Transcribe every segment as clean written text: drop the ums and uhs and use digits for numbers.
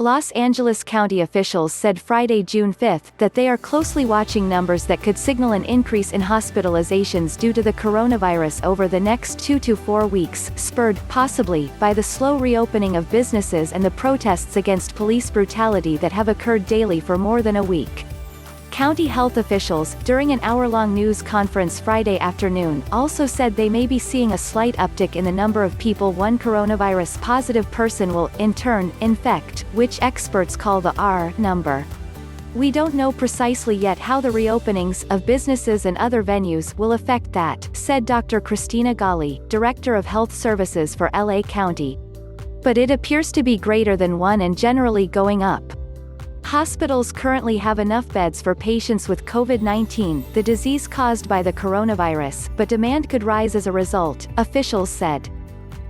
Los Angeles County officials said Friday, June 5, that they are closely watching numbers that could signal an increase in hospitalizations due to the coronavirus over the next 2 to 4 weeks, spurred, possibly, by the slow reopening of businesses and the protests against police brutality that have occurred daily for more than a week. County health officials, during an hour-long news conference Friday afternoon, also said they may be seeing a slight uptick in the number of people one coronavirus-positive person will, in turn, infect, which experts call the R number. We don't know precisely yet how the reopenings of businesses and other venues will affect that, said Dr. Christina Ghaly, Director of Health Services for LA County. But it appears to be greater than 1 and generally going up. Hospitals currently have enough beds for patients with COVID-19, the disease caused by the coronavirus, but demand could rise as a result, officials said.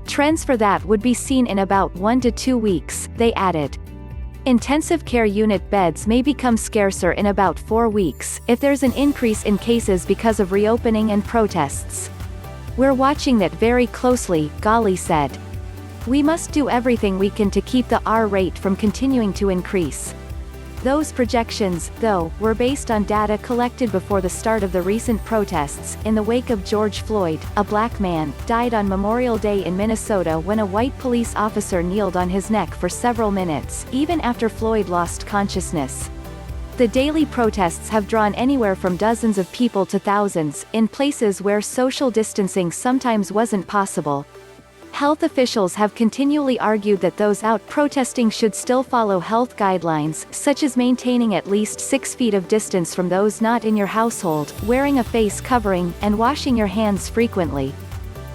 Trends for that would be seen in about 1 to 2 weeks, they added. Intensive care unit beds may become scarcer in about 4 weeks, if there's an increase in cases because of reopening and protests. We're watching that very closely, Ghaly said. We must do everything we can to keep the R rate from continuing to increase. Those projections, though, were based on data collected before the start of the recent protests. In the wake of George Floyd, a black man died on Memorial Day in Minnesota when a white police officer kneeled on his neck for several minutes, even after Floyd lost consciousness. The daily protests have drawn anywhere from dozens of people to thousands, in places where social distancing sometimes wasn't possible. Health officials have continually argued that those out protesting should still follow health guidelines, such as maintaining at least 6 feet of distance from those not in your household, wearing a face covering, and washing your hands frequently.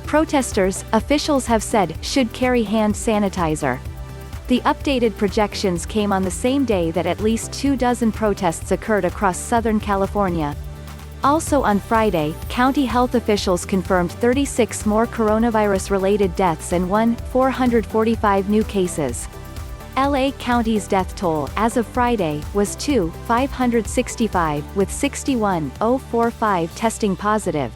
Protesters, officials have said, should carry hand sanitizer. The updated projections came on the same day that at least 24 protests occurred across Southern California. Also on Friday, county health officials confirmed 36 more coronavirus-related deaths and 445 new cases. LA County's death toll, as of Friday, was 565, with 61,045 testing positive.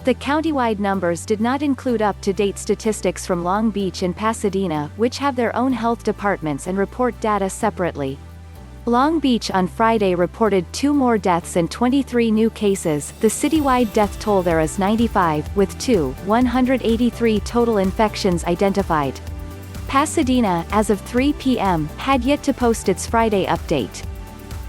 The countywide numbers did not include up-to-date statistics from Long Beach and Pasadena, which have their own health departments and report data separately. Long Beach on Friday reported 2 more deaths and 23 new cases. The citywide death toll there is 95, with 183 total infections identified. Pasadena, as of 3 p.m., had yet to post its Friday update.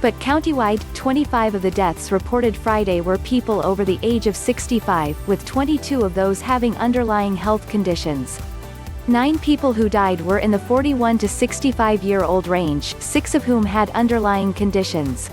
But countywide, 25 of the deaths reported Friday were people over the age of 65, with 22 of those having underlying health conditions. 9 people who died were in the 41 to 65-year-old range, 6 of whom had underlying conditions.